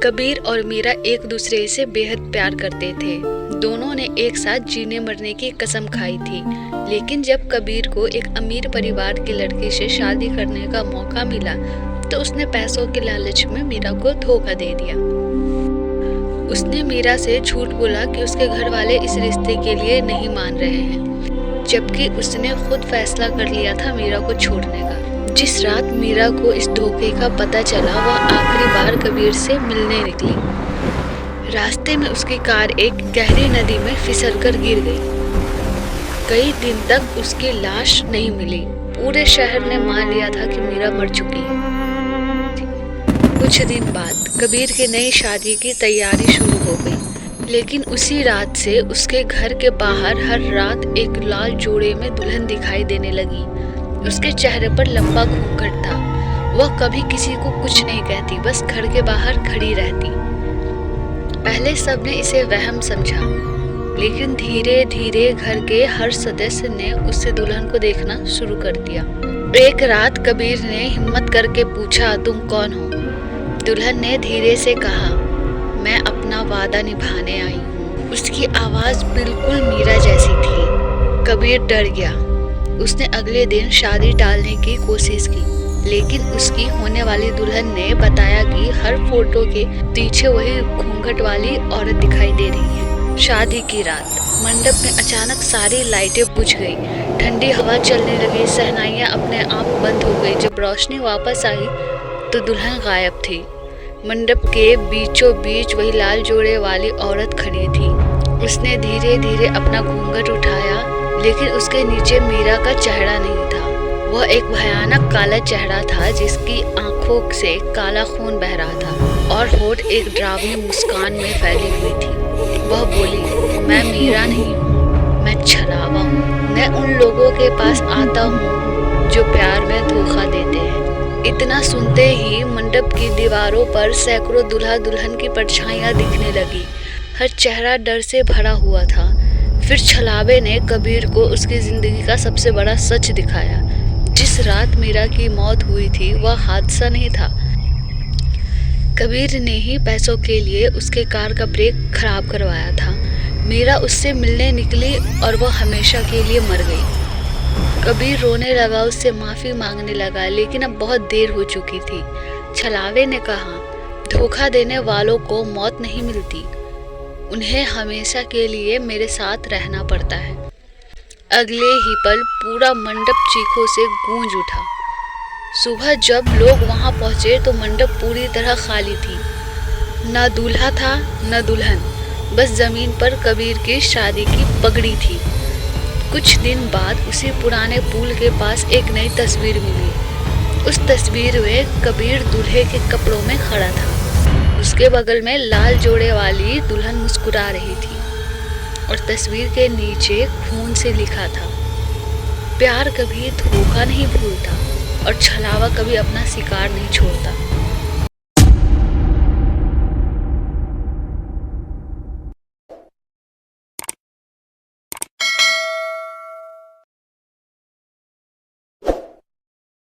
कबीर और मीरा एक दूसरे से बेहद प्यार करते थे। दोनों ने एक साथ जीने मरने की कसम खाई थी। लेकिन जब कबीर को एक अमीर परिवार के लड़के से शादी करने का मौका मिला तो उसने पैसों के लालच में मीरा को धोखा दे दिया। उसने मीरा से झूठ बोला कि उसके घर वाले इस रिश्ते के लिए नहीं मान रहे हैं, जबकि उसने खुद फैसला कर लिया था मीरा को छोड़ने का। जिस रात मीरा को इस धोखे का पता चला वह आखिरी बार कबीर से मिलने निकली। रास्ते में उसकी कार एक गहरी नदी में फिसलकर गिर गई। कई दिन तक उसकी लाश नहीं मिली। पूरे शहर ने मान लिया था कि मीरा मर चुकी है। कुछ दिन बाद कबीर की नई शादी की तैयारी शुरू हो गई, लेकिन उसी रात से उसके घर के बाहर हर रात एक लाल जोड़े में दुल्हन दिखाई देने लगी। उसके चेहरे पर लंबा घूंघट था। वह कभी किसी को कुछ नहीं कहती, बस घर के बाहर खड़ी रहती। पहले सबने इसे वहम समझा, लेकिन धीरे धीरे घर के हर सदस्य ने उससे दुल्हन को देखना शुरू कर दिया। एक रात कबीर ने हिम्मत करके पूछा, तुम कौन हो? दुल्हन ने धीरे से कहा, मैं अपना वादा निभाने आई हूँ। उसकी आवाज बिल्कुल मीरा जैसी थी। कबीर डर गया। उसने अगले दिन शादी टालने की कोशिश की, लेकिन उसकी होने वाली दुल्हन ने बताया कि हर फोटो के पीछे वही घूंघट वाली औरत दिखाई दे रही है। शादी की रात मंडप में अचानक सारी लाइटें बुझ गई। ठंडी हवा चलने लगी। शहनाइयाँ अपने आप बंद हो गई। जब रोशनी वापस आई तो दुल्हन गायब थी। मंडप के बीचों बीच वही लाल जोड़े वाली औरत खड़ी थी। उसने धीरे धीरे अपना घूंघट उठाया, लेकिन उसके नीचे मीरा का चेहरा नहीं था। वह एक भयानक काला चेहरा था जिसकी आंखों से काला खून बह रहा था और होठ एक डरावनी मुस्कान में फैली हुई थी। वह बोली, मैं मीरा नहीं हूँ, मैं छलावा हूँ। मैं उन लोगों के पास आता हूँ जो प्यार में धोखा देते हैं। इतना सुनते ही मंडप की दीवारों पर सैकड़ों दूल्हा दुल्हन की परछाइयाँ दिखने लगी। हर चेहरा डर से भरा हुआ था। फिर छलावे ने कबीर को उसकी जिंदगी का सबसे बड़ा सच दिखाया। जिस रात मीरा की मौत हुई थी वह हादसा नहीं था। कबीर ने ही पैसों के लिए उसके कार का ब्रेक खराब करवाया था। मीरा उससे मिलने निकली और वह हमेशा के लिए मर गई। कबीर रोने लगा, उससे माफी मांगने लगा, लेकिन अब बहुत देर हो चुकी थी। छलावे ने कहा, धोखा देने वालों को मौत नहीं मिलती, उन्हें हमेशा के लिए मेरे साथ रहना पड़ता है। अगले ही पल पूरा मंडप चीखों से गूंज उठा। सुबह जब लोग वहां पहुंचे तो मंडप पूरी तरह खाली थी। न दूल्हा था न दुल्हन, बस जमीन पर कबीर की शादी की पगड़ी थी। कुछ दिन बाद उसी पुराने पुल के पास एक नई तस्वीर मिली। उस तस्वीर में कबीर दूल्हे के कपड़ों में खड़ा था। उसके बगल में लाल जोड़े वाली दुल्हन मुस्कुरा रही थी और तस्वीर के नीचे खून से लिखा था, प्यार कभी धोखा नहीं भूलता और छलावा कभी अपना शिकार नहीं छोड़ता।